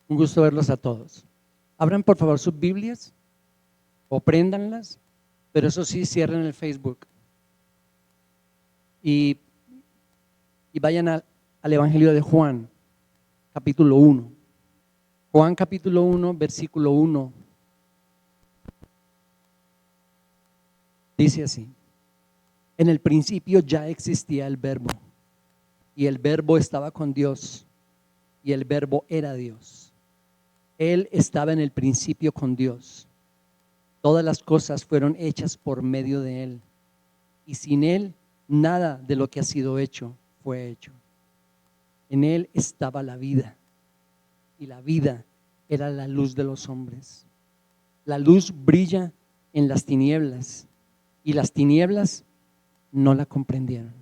Un gusto verlos a todos. Abran por favor sus Biblias o préndanlas, pero eso sí, cierren el Facebook y vayan al Evangelio de Juan, capítulo 1. Juan capítulo 1, versículo 1. Dice así: en el principio ya existía el Verbo, y el Verbo estaba con Dios, y el Verbo era Dios. Él estaba en el principio con Dios. Todas las cosas fueron hechas por medio de Él, y sin Él nada de lo que ha sido hecho fue hecho. En Él estaba la vida, y la vida era la luz de los hombres. La luz brilla en las tinieblas, y las tinieblas no la comprendieron.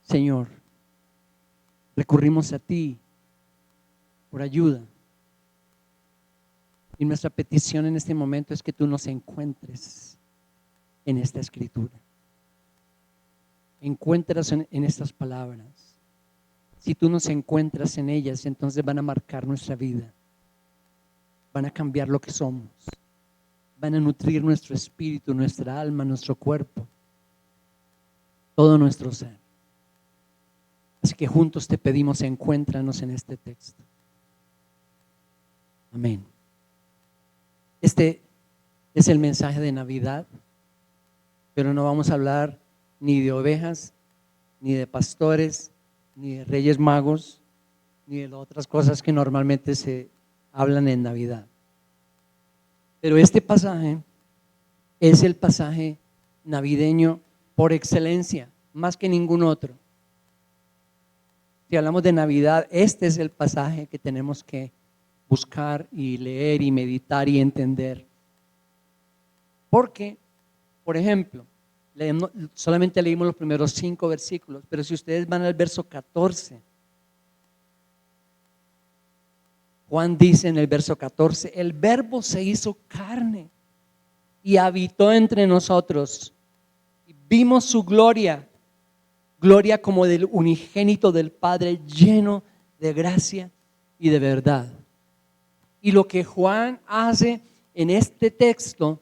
Señor, recurrimos a ti por ayuda. Y nuestra petición en este momento es que tú nos encuentres en esta escritura. Encuéntranos en estas palabras. Si tú nos encuentras en ellas, entonces van a marcar nuestra vida. Van a cambiar lo que somos. Van a nutrir nuestro espíritu, nuestra alma, nuestro cuerpo, todo nuestro ser. Así que juntos te pedimos, encuéntranos en este texto. Amén. Este es el mensaje de Navidad, pero no vamos a hablar ni de ovejas, ni de pastores, ni de reyes magos, ni de otras cosas que normalmente se hablan en Navidad. Pero este pasaje es el pasaje navideño por excelencia, más que ningún otro. Si hablamos de Navidad, este es el pasaje que tenemos que buscar y leer y meditar y entender. Porque, por ejemplo, solamente leímos los primeros 5 versículos, pero si ustedes van al verso 14, Juan dice en el verso 14: el Verbo se hizo carne y habitó entre nosotros, y vimos su gloria, gloria como del unigénito del Padre, lleno de gracia y de verdad. Y lo que Juan hace en este texto,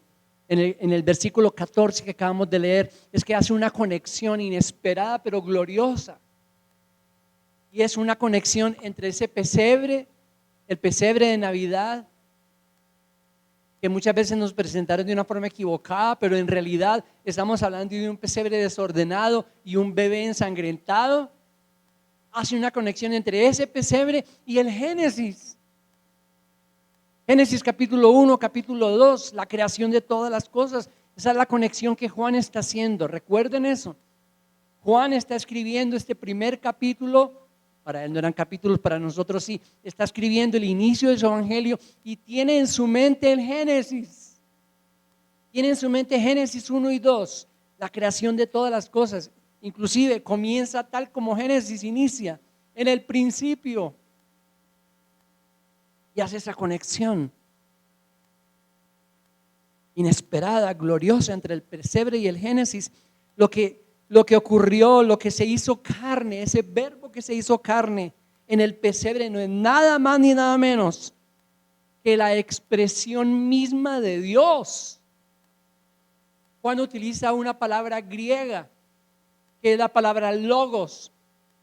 en el versículo 14 que acabamos de leer, es que hace una conexión inesperada pero gloriosa. Y es una conexión entre ese pesebre, el pesebre de Navidad, que muchas veces nos presentaron de una forma equivocada, pero en realidad estamos hablando de un pesebre desordenado y un bebé ensangrentado. Hace una conexión entre ese pesebre y el Génesis. Génesis capítulo 1, capítulo 2, la creación de todas las cosas. Esa es la conexión que Juan está haciendo. Recuerden eso. Juan está escribiendo este primer capítulo. Para él no eran capítulos, para nosotros sí. Está escribiendo el inicio de su evangelio y tiene en su mente el Génesis. Tiene en su mente Génesis 1 y 2, la creación de todas las cosas. Inclusive comienza tal como Génesis inicia, en el principio. Y hace esa conexión inesperada, gloriosa entre el pesebre y el Génesis. Lo que ocurrió, lo que se hizo carne, ese Verbo que se hizo carne en el pesebre no es nada más ni nada menos que la expresión misma de Dios. Juan utiliza una palabra griega que es la palabra logos,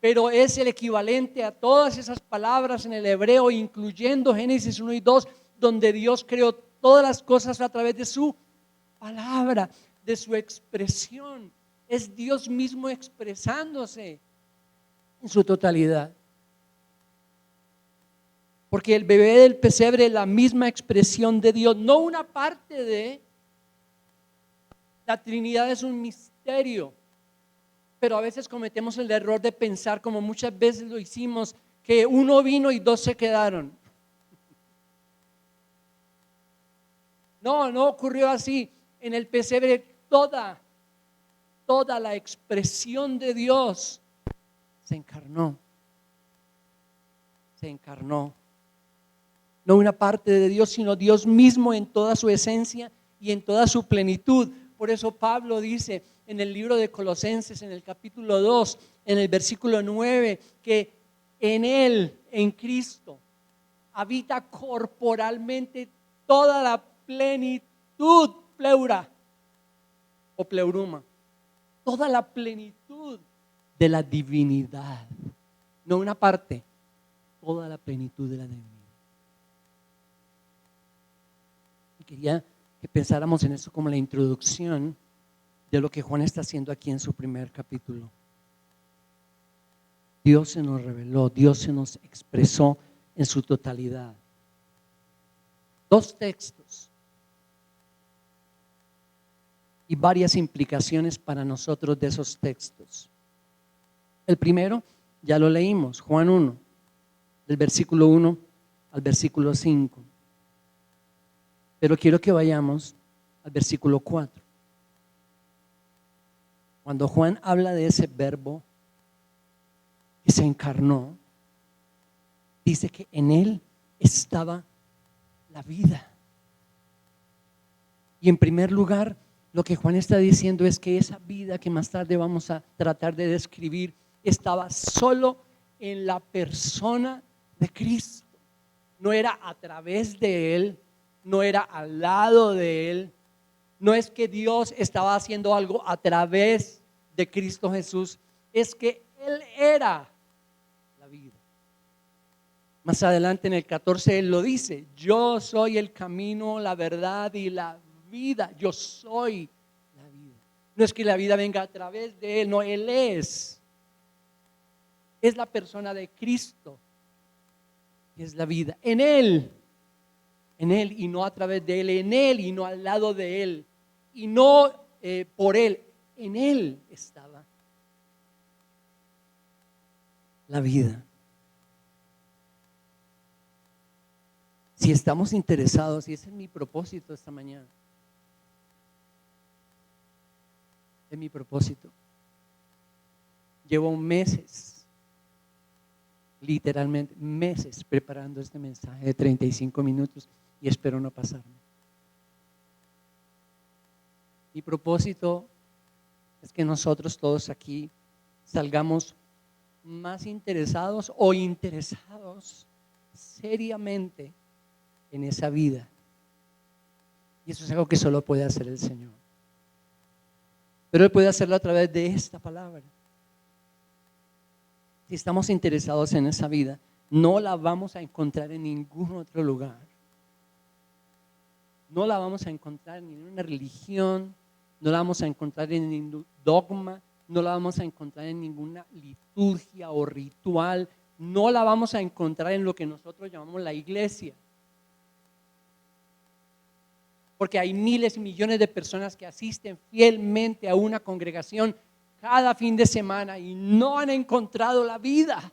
pero es el equivalente a todas esas palabras en el hebreo, incluyendo Génesis 1 y 2, donde Dios creó todas las cosas a través de su palabra, de su expresión. Es Dios mismo expresándose en su totalidad. Porque el bebé del pesebre es la misma expresión de Dios, no una parte de. La Trinidad es un misterio. Pero a veces cometemos el error de pensar, como muchas veces lo hicimos, que uno vino y 2 se quedaron. No ocurrió así. En el pesebre toda la expresión de Dios se encarnó. No una parte de Dios, sino Dios mismo en toda su esencia y en toda su plenitud. Por eso Pablo dice en el libro de Colosenses, en el capítulo 2, en el versículo 9, que en Él, en Cristo, habita corporalmente toda la plenitud, pleura o pleuruma, toda la plenitud de la divinidad, no una parte, toda la plenitud de la divinidad. Y quería que pensáramos en eso como la introducción de lo que Juan está haciendo aquí en su primer capítulo. Dios se nos reveló, Dios se nos expresó en su totalidad. Dos textos y varias implicaciones para nosotros de esos textos. El primero, ya lo leímos, Juan 1, del versículo 1 al versículo 5. Pero quiero que vayamos al versículo 4. Cuando Juan habla de ese verbo que se encarnó, dice que en él estaba la vida. Y en primer lugar, lo que Juan está diciendo es que esa vida que más tarde vamos a tratar de describir estaba solo en la persona de Cristo. No era a través de él, no era al lado de él. No es que Dios estaba haciendo algo a través de Cristo Jesús, es que Él era la vida. Más adelante en el 14 Él lo dice: yo soy el camino, la verdad y la vida. Yo soy la vida. No es que la vida venga a través de Él, no, Él es la persona de Cristo, que es la vida. En Él y no a través de Él, en Él y no al lado de Él, y no por Él, en Él estaba la vida. Si estamos interesados, y ese es mi propósito esta mañana, es mi propósito. Llevo meses, literalmente meses, preparando este mensaje de 35 minutos y espero no pasarme. Mi propósito es que nosotros todos aquí salgamos más interesados o interesados seriamente en esa vida. Y eso es algo que solo puede hacer el Señor. Pero Él puede hacerlo a través de esta palabra. Si estamos interesados en esa vida, no la vamos a encontrar en ningún otro lugar. No la vamos a encontrar ni en una religión, no la vamos a encontrar en ningún dogma, no la vamos a encontrar en ninguna liturgia o ritual, no la vamos a encontrar en lo que nosotros llamamos la iglesia. Porque hay miles y millones de personas que asisten fielmente a una congregación cada fin de semana y no han encontrado la vida.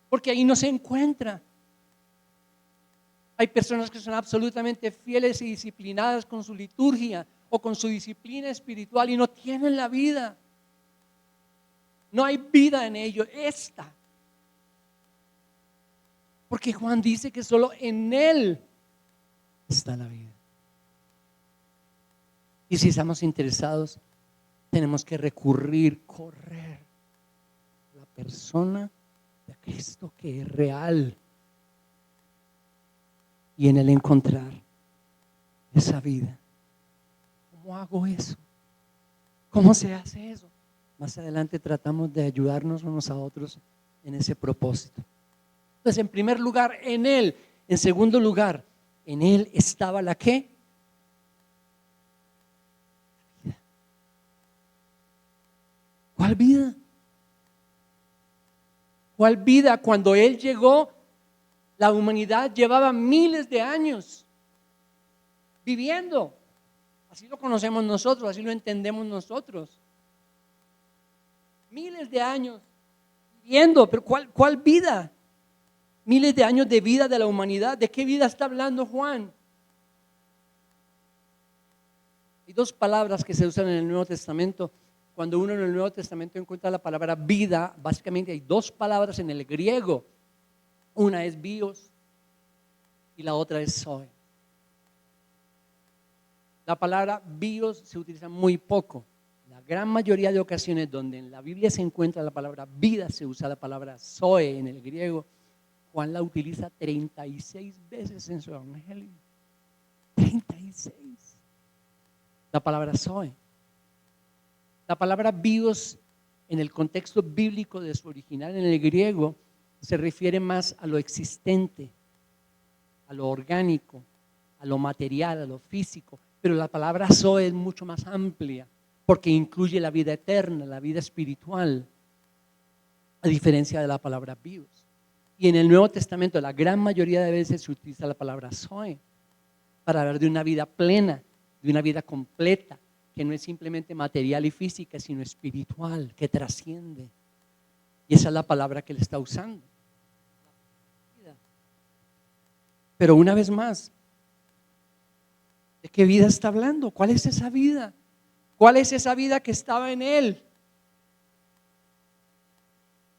Porque ahí no se encuentra. Hay personas que son absolutamente fieles y disciplinadas con su liturgia o con su disciplina espiritual y no tienen la vida. No hay vida en ellos. Porque Juan dice que solo en Él está la vida. Y si estamos interesados, tenemos que correr a la persona de Cristo que es real y en Él encontrar esa vida. ¿Cómo hago eso? ¿Cómo se hace eso? Más adelante tratamos de ayudarnos unos a otros en ese propósito. Entonces, en primer lugar, en Él. En segundo lugar, en Él estaba la ¿qué? La vida. ¿Cuál vida? ¿Cuál vida? Cuando Él llegó, la humanidad llevaba miles de años viviendo. Así lo conocemos nosotros, así lo entendemos nosotros. Miles de años viviendo, pero ¿cuál vida? Miles de años de vida de la humanidad. ¿De qué vida está hablando Juan? Hay dos palabras que se usan en el Nuevo Testamento. Cuando uno en el Nuevo Testamento encuentra la palabra vida, básicamente hay dos palabras en el griego. Una es bios y la otra es zoe. La palabra bios se utiliza muy poco. La gran mayoría de ocasiones donde en la Biblia se encuentra la palabra vida, se usa la palabra zoe en el griego. Juan la utiliza 36 veces en su evangelio. 36. La palabra zoe. La palabra bios en el contexto bíblico de su original en el griego se refiere más a lo existente, a lo orgánico, a lo material, a lo físico. Pero la palabra zoe es mucho más amplia porque incluye la vida eterna, la vida espiritual, a diferencia de la palabra bios. Y en el Nuevo Testamento la gran mayoría de veces se utiliza la palabra zoe para hablar de una vida plena, de una vida completa, que no es simplemente material y física, sino espiritual, que trasciende. Y esa es la palabra que él está usando. Pero una vez más, ¿de qué vida está hablando? ¿Cuál es esa vida? ¿Cuál es esa vida que estaba en él?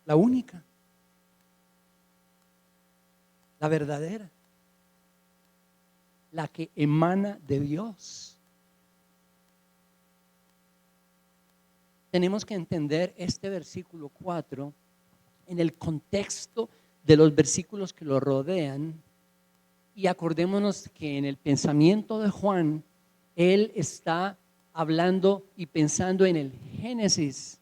La única, la verdadera, la que emana de Dios. Tenemos que entender este versículo 4 en el contexto de los versículos que lo rodean, y acordémonos que en el pensamiento de Juan, él está hablando y pensando en el Génesis.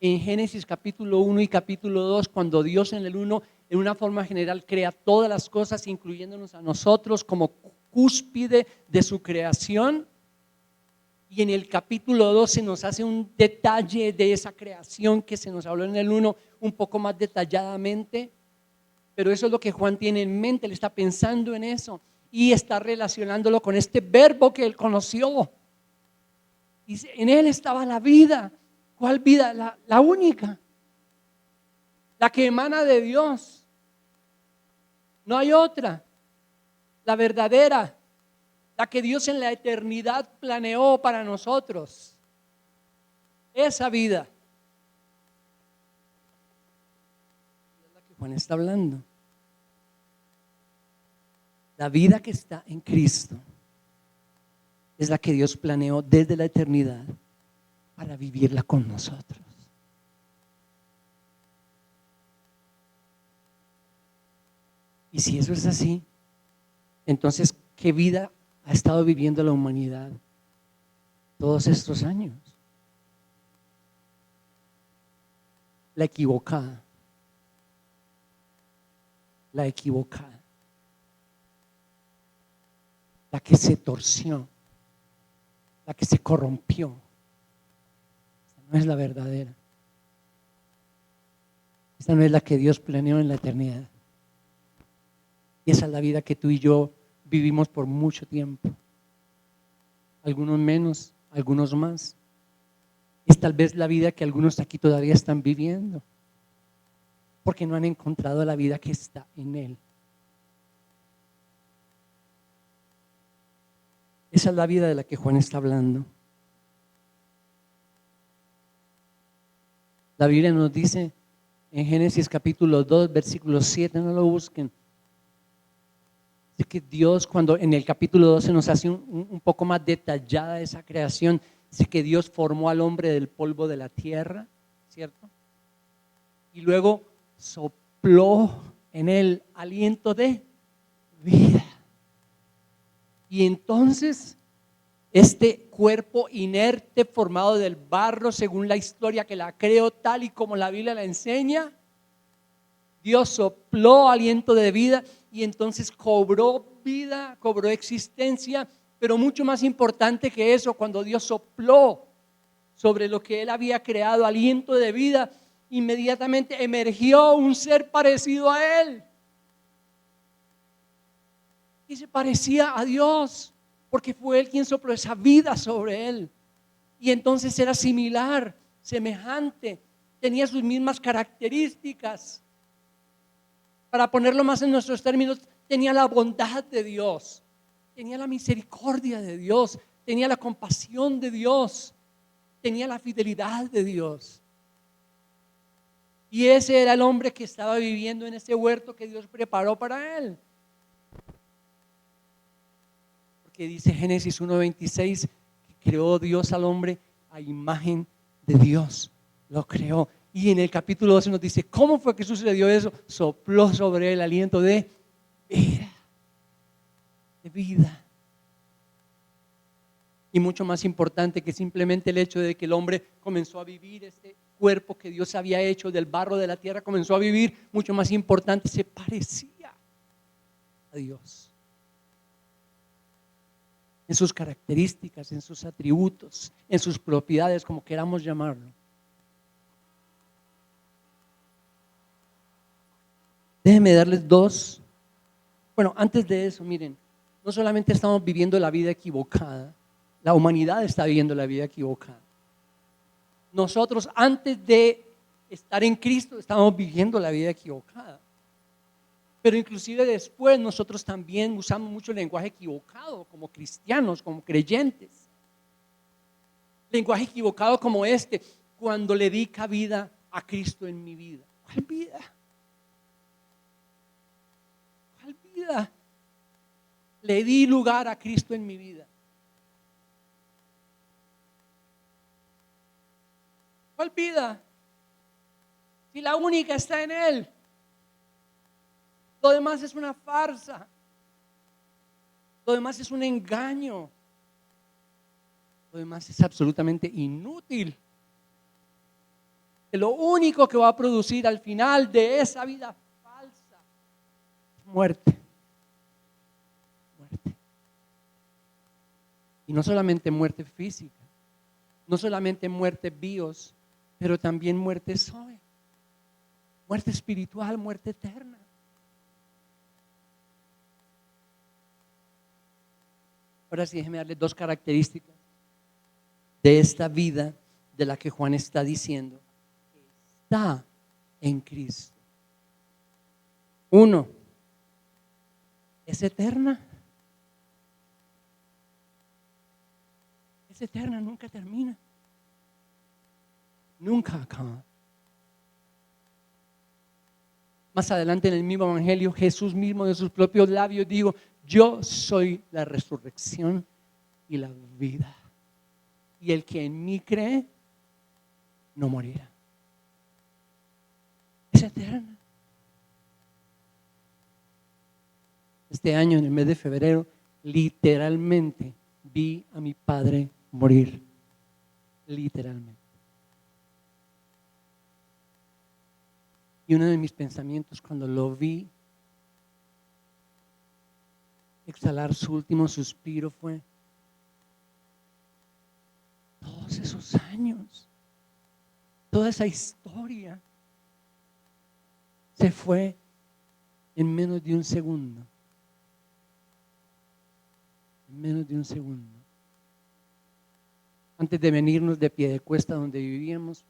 En Génesis capítulo 1 y capítulo 2, cuando Dios en el 1, en una forma general, crea todas las cosas, incluyéndonos a nosotros como cúspide de su creación. Y en el capítulo 2 se nos hace un detalle de esa creación que se nos habló en el 1 un poco más detalladamente. Pero eso es lo que Juan tiene en mente, él está pensando en eso y está relacionándolo con este verbo que él conoció. Dice, en él estaba la vida. ¿Cuál vida? La única, la que emana de Dios. No hay otra, la verdadera, la que Dios en la eternidad planeó para nosotros. Esa vida es la que Juan está hablando. La vida que está en Cristo es la que Dios planeó desde la eternidad para vivirla con nosotros. Y si eso es así, entonces, ¿qué vida ha estado viviendo la humanidad todos estos años? La equivocada. La equivocada. La que se torció. La que se corrompió. Esta no es la verdadera. Esta no es la que Dios planeó en la eternidad. Y esa es la vida que tú y yo vivimos por mucho tiempo. Algunos menos, algunos más. Es tal vez la vida que algunos aquí todavía están viviendo, porque no han encontrado la vida que está en Él. Esa es la vida de la que Juan está hablando. La Biblia nos dice en Génesis capítulo 2, versículo 7, no lo busquen. Dice que Dios, cuando en el capítulo 12 nos hace un poco más detallada esa creación, dice que Dios formó al hombre del polvo de la tierra, ¿cierto? Y luego sopló en él aliento de vida. Y entonces este cuerpo inerte formado del barro, según la historia que la creó tal y como la Biblia la enseña, Dios sopló aliento de vida y entonces cobró vida, cobró existencia. Pero mucho más importante que eso, cuando Dios sopló sobre lo que Él había creado aliento de vida, inmediatamente emergió un ser parecido a Él. Y se parecía a Dios, porque fue Él quien sopló esa vida sobre Él. Y entonces era similar, semejante, tenía sus mismas características. Para ponerlo más en nuestros términos, tenía la bondad de Dios, tenía la misericordia de Dios, tenía la compasión de Dios, tenía la fidelidad de Dios. Y ese era el hombre que estaba viviendo en ese huerto que Dios preparó para él. Porque dice Génesis 1:26 que creó Dios al hombre a imagen de Dios, lo creó. Y en el capítulo 12 nos dice, ¿cómo fue que sucedió eso? Sopló sobre él el aliento de vida, de vida. Y mucho más importante que simplemente el hecho de que el hombre comenzó a vivir este cuerpo que Dios había hecho del barro de la tierra, comenzó a vivir, mucho más importante, se parecía a Dios. En sus características, en sus atributos, en sus propiedades, como queramos llamarlo. Déjenme darles dos. Bueno, antes de eso, miren, no solamente estamos viviendo la vida equivocada, la humanidad está viviendo la vida equivocada. Nosotros antes de estar en Cristo estamos viviendo la vida equivocada. Pero inclusive después nosotros también usamos mucho el lenguaje equivocado como cristianos, como creyentes. Lenguaje equivocado como este, cuando le di cabida a Cristo en mi vida. ¿Cuál vida? ¿Cuál vida? Le di lugar a Cristo en mi vida. ¿Cuál vida? Si la única está en Él. Lo demás es una farsa. Lo demás es un engaño. Lo demás es absolutamente inútil. Que lo único que va a producir al final de esa vida falsa es muerte. Muerte. Y no solamente muerte física, no solamente muerte bios, pero también muerte zoe, muerte espiritual, muerte eterna. Ahora sí, déjeme darle dos características de esta vida de la que Juan está diciendo que está en Cristo. Uno, es eterna. Es eterna, nunca termina. Nunca acaba. Más adelante en el mismo evangelio, Jesús mismo de sus propios labios dijo: yo soy la resurrección y la vida. Y el que en mí cree no morirá. Es eterna. Este año, en el mes de febrero, literalmente vi a mi padre morir. Literalmente. Y uno de mis pensamientos cuando lo vi exhalar su último suspiro fue: todos esos años, toda esa historia se fue en menos de un segundo. En menos de un segundo. Antes de venirnos de Piedecuesta, donde vivíamos,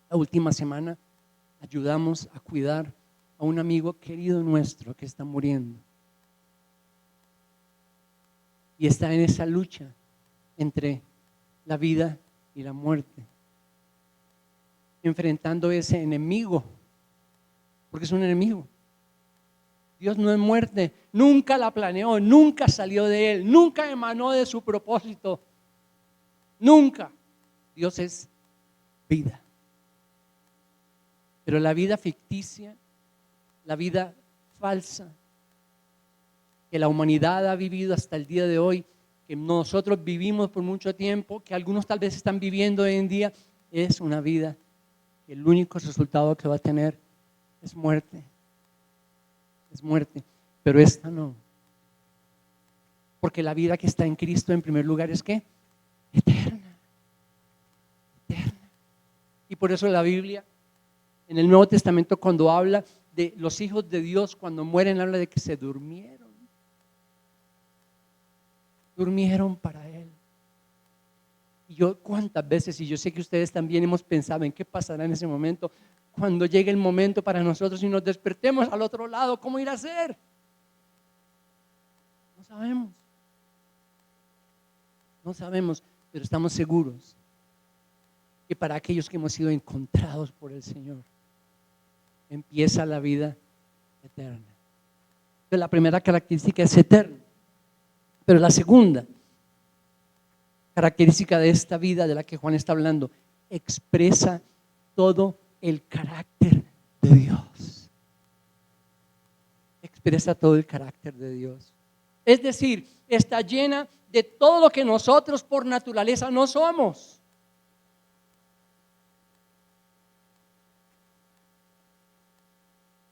la última semana ayudamos a cuidar a un amigo querido nuestro que está muriendo. Y está en esa lucha entre la vida y la muerte, enfrentando ese enemigo, porque es un enemigo. Dios no es muerte, nunca la planeó, nunca salió de Él, nunca emanó de su propósito, nunca. Dios es vida. Pero la vida ficticia, la vida falsa, que la humanidad ha vivido hasta el día de hoy, que nosotros vivimos por mucho tiempo, que algunos tal vez están viviendo hoy en día, es una vida que el único resultado que va a tener es muerte. Es muerte, pero esta no. Porque la vida que está en Cristo en primer lugar es ¿qué? Eterna. Eterna. Y por eso la Biblia, en el Nuevo Testamento, cuando habla de los hijos de Dios, cuando mueren, habla de que se durmieron. Durmieron para Él. Y yo cuántas veces, y yo sé que ustedes también hemos pensado en qué pasará en ese momento, cuando llegue el momento para nosotros y nos despertemos al otro lado, ¿cómo ir a ser? No sabemos. No sabemos, pero estamos seguros que para aquellos que hemos sido encontrados por el Señor, empieza la vida eterna. Entonces, la primera característica es eterna. Pero la segunda característica de esta vida de la que Juan está hablando, expresa todo el carácter de Dios. Expresa todo el carácter de Dios. Es decir, está llena de todo lo que nosotros por naturaleza no somos.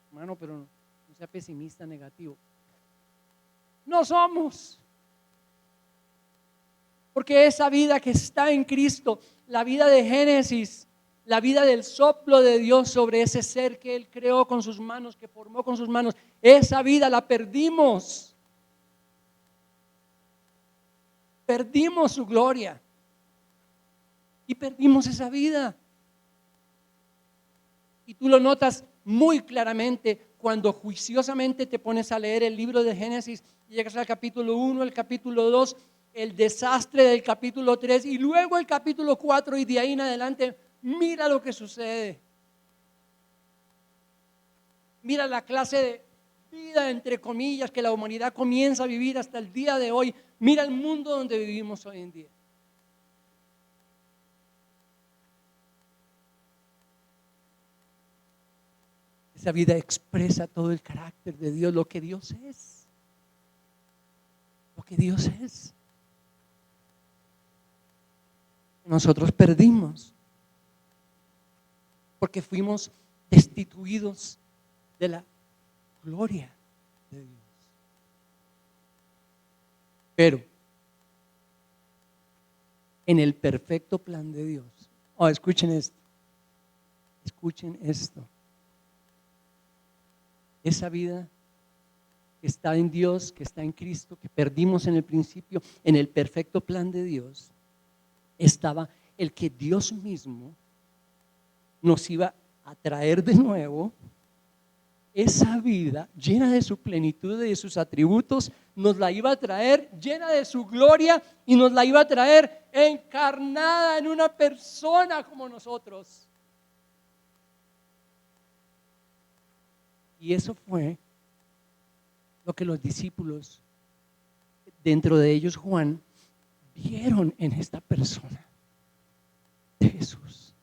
Hermano, pero no sea pesimista, negativo. No somos. Porque esa vida que está en Cristo, la vida de Génesis, la vida del soplo de Dios sobre ese ser que Él creó con sus manos, que formó con sus manos, esa vida la perdimos. Perdimos su gloria y perdimos esa vida. Y tú lo notas muy claramente cuando juiciosamente te pones a leer el libro de Génesis y llegas al capítulo 1, el capítulo 2, el desastre del capítulo 3 y luego el capítulo 4 y de ahí en adelante, mira lo que sucede. Mira la clase de vida, entre comillas, que la humanidad comienza a vivir hasta el día de hoy. Mira el mundo donde vivimos hoy en día. Esa vida expresa todo el carácter de Dios, lo que Dios es. Lo que Dios es. Nosotros perdimos porque fuimos destituidos de la gloria de Dios. Pero en el perfecto plan de Dios, escuchen esto, esa vida que está en Dios, que está en Cristo, que perdimos en el principio, en el perfecto plan de Dios, estaba el que Dios mismo nos iba a traer de nuevo. Esa vida llena de su plenitud y de sus atributos, nos la iba a traer llena de su gloria y nos la iba a traer encarnada en una persona como nosotros. Y eso fue lo que los discípulos, dentro de ellos Juan, vieron en esta persona de Jesús.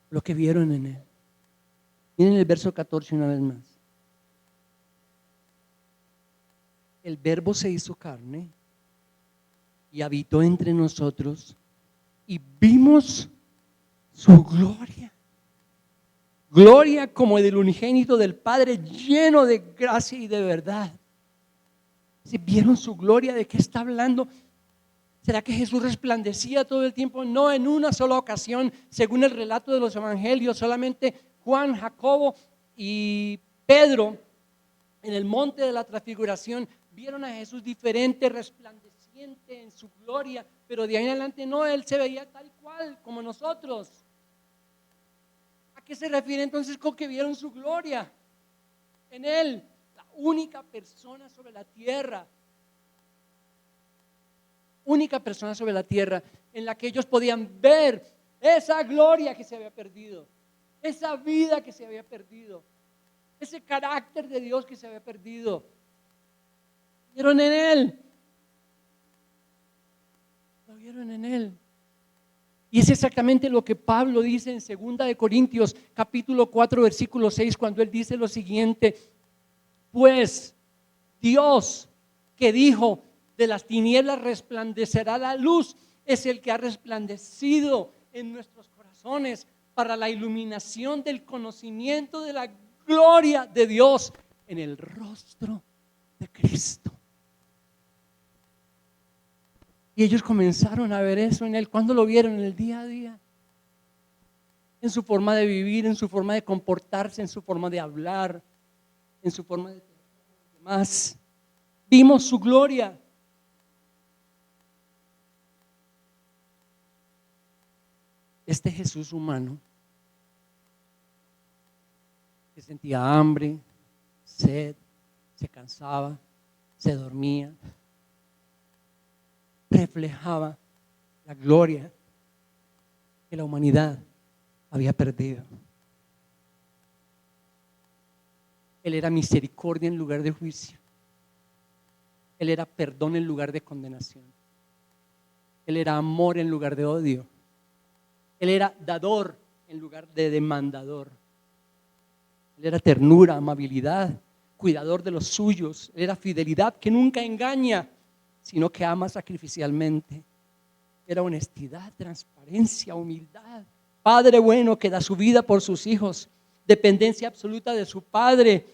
Lo que vieron en él. Miren el verso 14 una vez más. El Verbo se hizo carne y habitó entre nosotros y vimos su gloria. Gloria como del unigénito del Padre, lleno de gracia y de verdad. Si vieron su gloria, ¿de qué está hablando? ¿Será que Jesús resplandecía todo el tiempo? No, en una sola ocasión, según el relato de los evangelios, solamente Juan, Jacobo y Pedro en el monte de la transfiguración vieron a Jesús diferente, resplandeciente en su gloria, pero de ahí en adelante no, Él se veía tal cual como nosotros. ¿A qué se refiere entonces con que vieron su gloria? En Él, la única persona sobre la tierra en la que ellos podían ver esa gloria que se había perdido, esa vida que se había perdido, ese carácter de Dios que se había perdido. Vieron en Él, lo vieron en Él. Y es exactamente lo que Pablo dice en 2 de Corintios capítulo 4 versículo 6, cuando él dice lo siguiente: pues Dios, que dijo de las tinieblas resplandecerá la luz, es el que ha resplandecido en nuestros corazones para la iluminación del conocimiento de la gloria de Dios en el rostro de Cristo. Y ellos comenzaron a ver eso en Él. ¿Cuándo lo vieron? En el día a día. En su forma de vivir, en su forma de comportarse, en su forma de hablar, en su forma de demás. Vimos su gloria. Este Jesús humano que sentía hambre, sed, se cansaba, se dormía, reflejaba la gloria que la humanidad había perdido. Él era misericordia en lugar de juicio. Él era perdón en lugar de condenación. Él era amor en lugar de odio. Él era dador en lugar de demandador. Él era ternura, amabilidad, cuidador de los suyos. Él era fidelidad que nunca engaña, sino que ama sacrificialmente. Era honestidad, transparencia, humildad. Padre bueno que da su vida por sus hijos. Dependencia absoluta de su padre.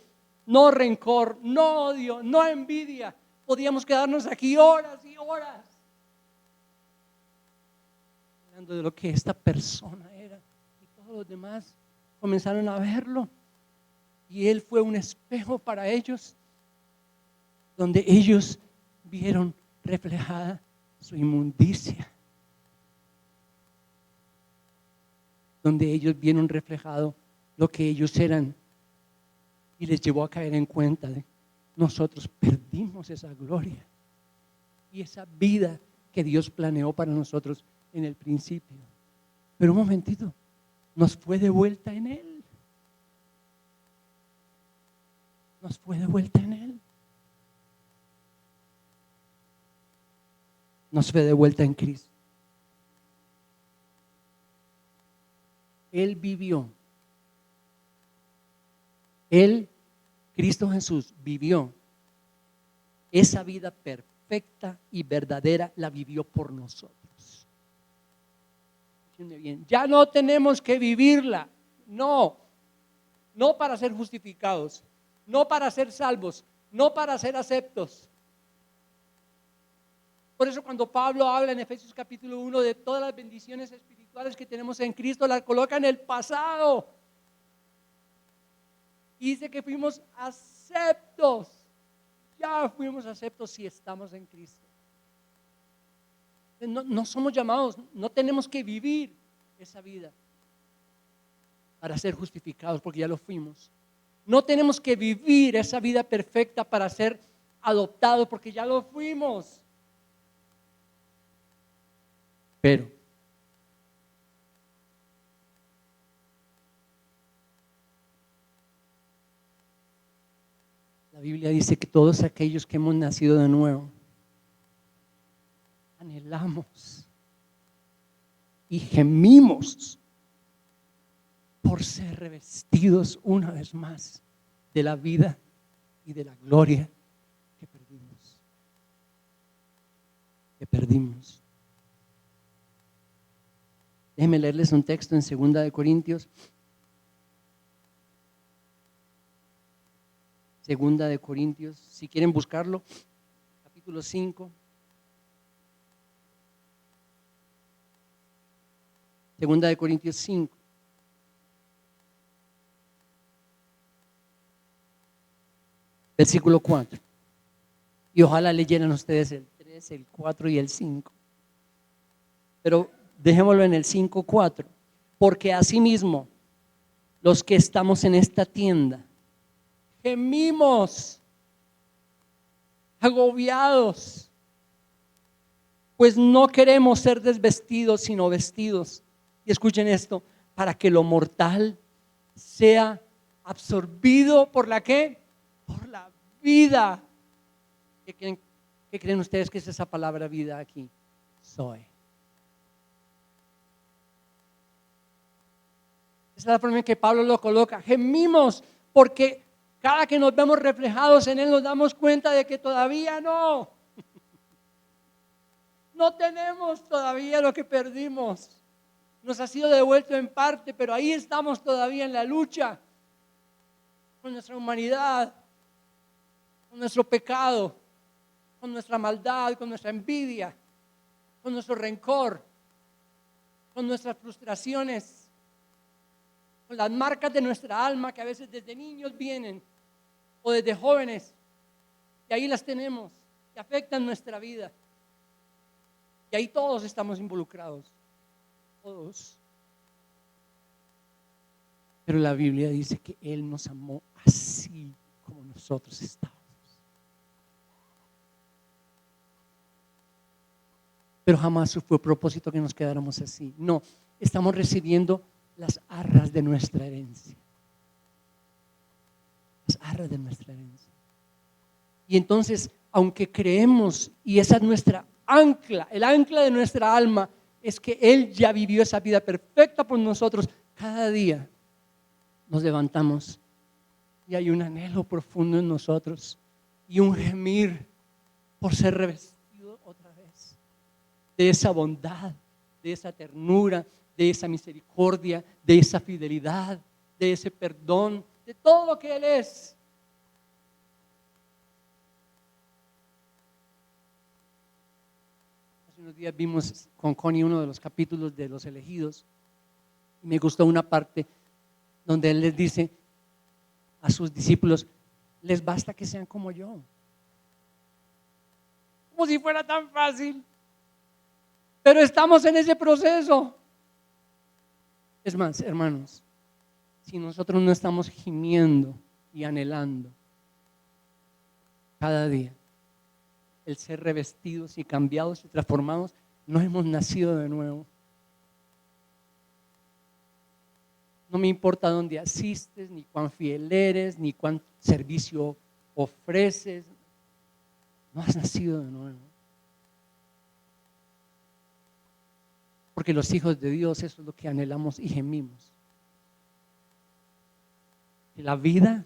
No rencor, no odio, no envidia. Podíamos quedarnos aquí horas y horas hablando de lo que esta persona era. Y todos los demás comenzaron a verlo. Y él fue un espejo para ellos, donde ellos vieron reflejada su inmundicia, donde ellos vieron reflejado lo que ellos eran, y les llevó a caer en cuenta de nosotros perdimos esa gloria y esa vida que Dios planeó para nosotros en el principio. Pero un momentito, nos fue de vuelta en Él. Nos fue de vuelta en Él. Nos fue de vuelta en Cristo. Él vivió. Él, Cristo Jesús, vivió esa vida perfecta y verdadera, la vivió por nosotros. Bien, ya no tenemos que vivirla, no para ser justificados, no para ser salvos, no para ser aceptos. Por eso cuando Pablo habla en Efesios capítulo 1 de todas las bendiciones espirituales que tenemos en Cristo, las coloca en el pasado. Y dice que fuimos aceptos. Ya fuimos aceptos si estamos en Cristo. No somos llamados, no tenemos que vivir esa vida para ser justificados, porque ya lo fuimos. No tenemos que vivir esa vida perfecta para ser adoptados, porque ya lo fuimos. Pero la Biblia dice que todos aquellos que hemos nacido de nuevo anhelamos y gemimos por ser revestidos una vez más de la vida y de la gloria que perdimos. Déjenme leerles un texto en 2 de Corintios. 2 de Corintios, si quieren buscarlo, capítulo 5. 2 de Corintios 5. Versículo 4. Y ojalá leyeran ustedes el 3, el 4 y el 5. Pero dejémoslo en el 5:4. Porque asimismo, los que estamos en esta tienda, gemimos, agobiados, pues no queremos ser desvestidos, sino vestidos. Y escuchen esto, para que lo mortal sea absorbido por la ¿qué? Por la vida. ¿Qué creen ustedes que es esa palabra vida aquí? Soy. Esa es la forma en que Pablo lo coloca. Gemimos porque cada que nos vemos reflejados en Él nos damos cuenta de que todavía no tenemos todavía lo que perdimos. Nos ha sido devuelto en parte, pero ahí estamos todavía en la lucha con nuestra humanidad, con nuestro pecado, con nuestra maldad, con nuestra envidia, con nuestro rencor, con nuestras frustraciones, con las marcas de nuestra alma que a veces desde niños vienen o desde jóvenes, y ahí las tenemos, que afectan nuestra vida. Y ahí todos estamos involucrados, todos. Pero la Biblia dice que Él nos amó así como nosotros estábamos. Pero jamás fue propósito que nos quedáramos así. No, estamos recibiendo las arras de nuestra herencia. Las arras de nuestra herencia. Y entonces, aunque creemos, y esa es nuestra ancla, el ancla de nuestra alma, es que Él ya vivió esa vida perfecta por nosotros. Cada día nos levantamos y hay un anhelo profundo en nosotros y un gemir por ser revestido otra vez de esa bondad, de esa ternura, de esa misericordia, de esa fidelidad, de ese perdón, de todo lo que Él es. Hace unos días vimos con Connie uno de los capítulos de Los Elegidos y me gustó una parte donde Él les dice a sus discípulos: les basta que sean como yo. Como si fuera tan fácil, pero estamos en ese proceso. Es más, hermanos, si nosotros no estamos gimiendo y anhelando cada día el ser revestidos y cambiados y transformados, no hemos nacido de nuevo. No me importa dónde asistes, ni cuán fiel eres, ni cuán servicio ofreces. No has nacido de nuevo. Porque los hijos de Dios, eso es lo que anhelamos y gemimos. Que la vida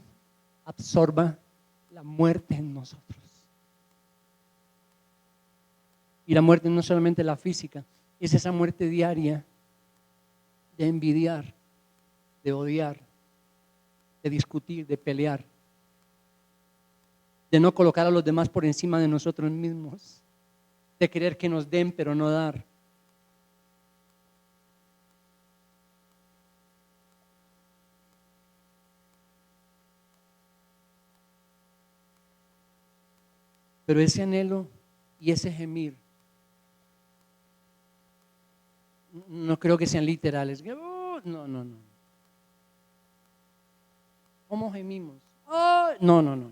absorba la muerte en nosotros. Y la muerte no es solamente la física, es esa muerte diaria de envidiar, de odiar, de discutir, de pelear, de no colocar a los demás por encima de nosotros mismos, de querer que nos den pero no dar. Pero ese anhelo y ese gemir no creo que sean literales. No. ¿Cómo gemimos? No.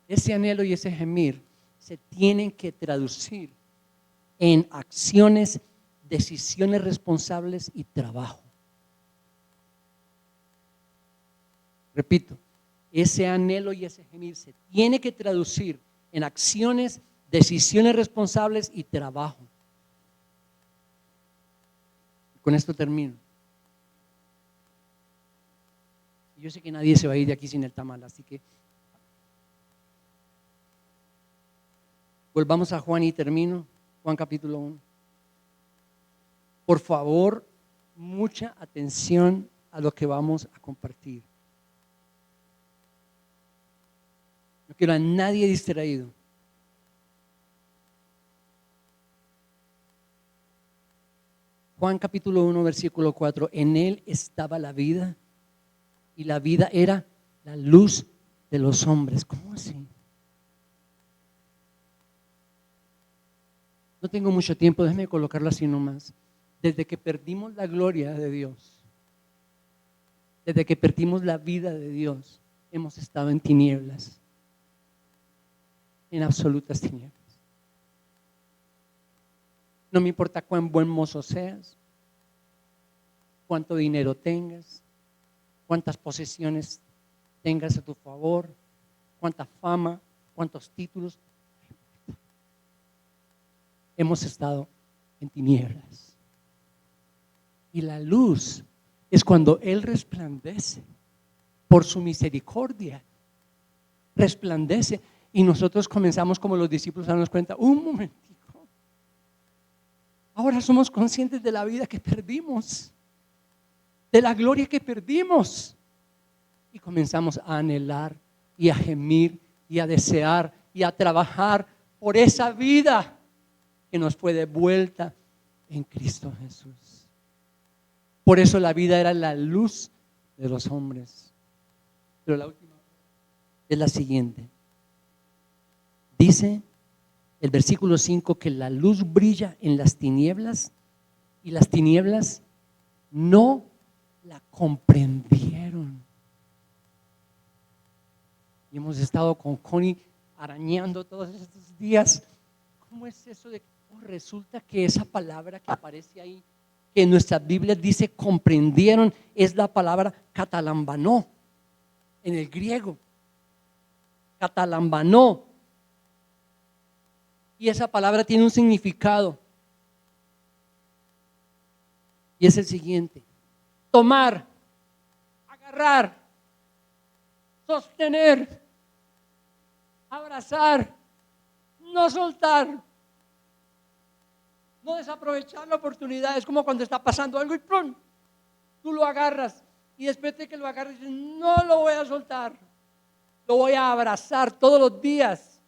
Ese anhelo y ese gemir se tienen que traducir en acciones, decisiones responsables y trabajo. Repito, ese anhelo y ese gemir se tiene que traducir en acciones, decisiones responsables y trabajo. Con esto termino. Yo sé que nadie se va a ir de aquí sin el tamal, así que volvamos a Juan y termino. Juan capítulo 1. Por favor, mucha atención a lo que vamos a compartir. No quiero a nadie distraído. Juan capítulo 1, versículo 4. En él estaba la vida y la vida era la luz de los hombres. ¿Cómo así? No tengo mucho tiempo, déjeme colocarlo así nomás. Desde que perdimos la gloria de Dios, desde que perdimos la vida de Dios, hemos estado en tinieblas, en absolutas tinieblas. No me importa cuán buen mozo seas, cuánto dinero tengas, cuántas posesiones tengas a tu favor, cuánta fama, cuántos títulos. Hemos estado en tinieblas. Y la luz es cuando Él resplandece por su misericordia. Resplandece y nosotros comenzamos como los discípulos a darnos cuenta, un momentico. Ahora somos conscientes de la vida que perdimos, de la gloria que perdimos. Y comenzamos a anhelar y a gemir y a desear y a trabajar por esa vida que nos fue devuelta en Cristo Jesús. Por eso la vida era la luz de los hombres. Pero la última es la siguiente. Dice el versículo 5 que la luz brilla en las tinieblas y las tinieblas no la comprendieron. Y hemos estado con Connie arañando todos estos días. ¿Cómo es eso de que resulta que esa palabra que aparece ahí, que en nuestras Biblias dice comprendieron, es la palabra catalambanó en el griego? Catalambanó. Y esa palabra tiene un significado Y es el siguiente: tomar, agarrar, sostener, abrazar, no soltar, no desaprovechar la oportunidad. Es como cuando está pasando algo y ¡plum!, tú lo agarras y después de que lo agarras dices: no lo voy a soltar, lo voy a abrazar todos los días.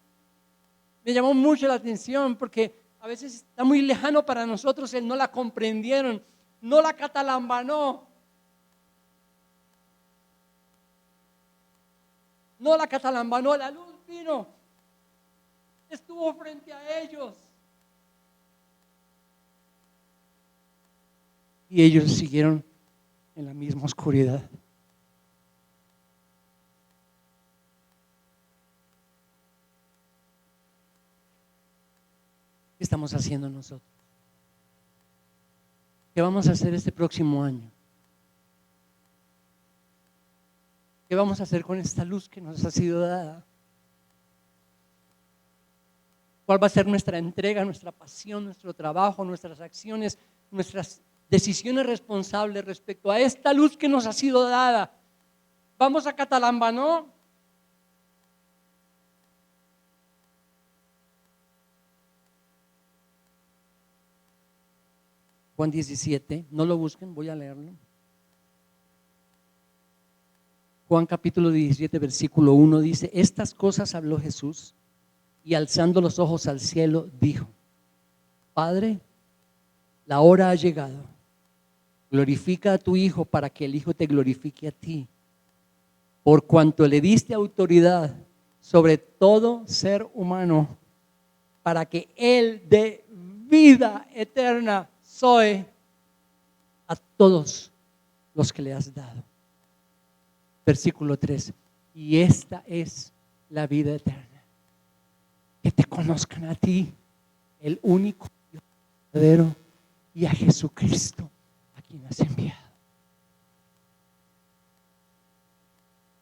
Me llamó mucho la atención porque a veces está muy lejano para nosotros, él no la comprendieron, no la catalambanó. No la catalambanó, la luz vino, estuvo frente a ellos. Y ellos siguieron en la misma oscuridad. ¿Qué estamos haciendo nosotros? ¿Qué vamos a hacer este próximo año? ¿Qué vamos a hacer con esta luz que nos ha sido dada? ¿Cuál va a ser nuestra entrega, nuestra pasión, nuestro trabajo, nuestras acciones, nuestras decisiones responsables respecto a esta luz que nos ha sido dada? ¿Vamos a catalambanó? Juan 17, no lo busquen, voy a leerlo. Juan capítulo 17, versículo 1 dice: estas cosas habló Jesús y alzando los ojos al cielo dijo: Padre, la hora ha llegado, glorifica a tu Hijo para que el Hijo te glorifique a ti, por cuanto le diste autoridad sobre todo ser humano, para que Él dé vida eterna a todos los que le has dado. Versículo 3: y esta es la vida eterna, que te conozcan a ti, el único Dios verdadero, y a Jesucristo, a quien has enviado.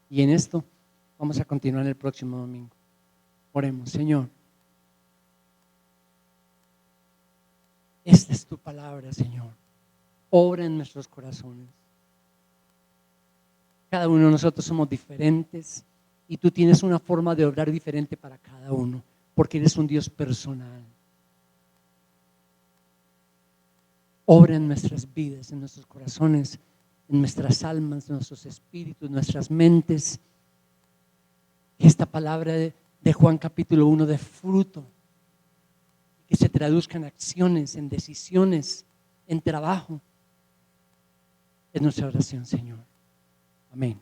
Y en esto vamos a continuar el próximo domingo. Oremos. Señor, esta es tu palabra, Señor. Obra en nuestros corazones. Cada uno de nosotros somos diferentes y tú tienes una forma de obrar diferente para cada uno, porque eres un Dios personal. Obra en nuestras vidas, en nuestros corazones, en nuestras almas, en nuestros espíritus, en nuestras mentes. Que esta palabra de Juan capítulo 1 dé fruto, que se traduzca en acciones, en decisiones, en trabajo. Es nuestra oración, Señor. Amén.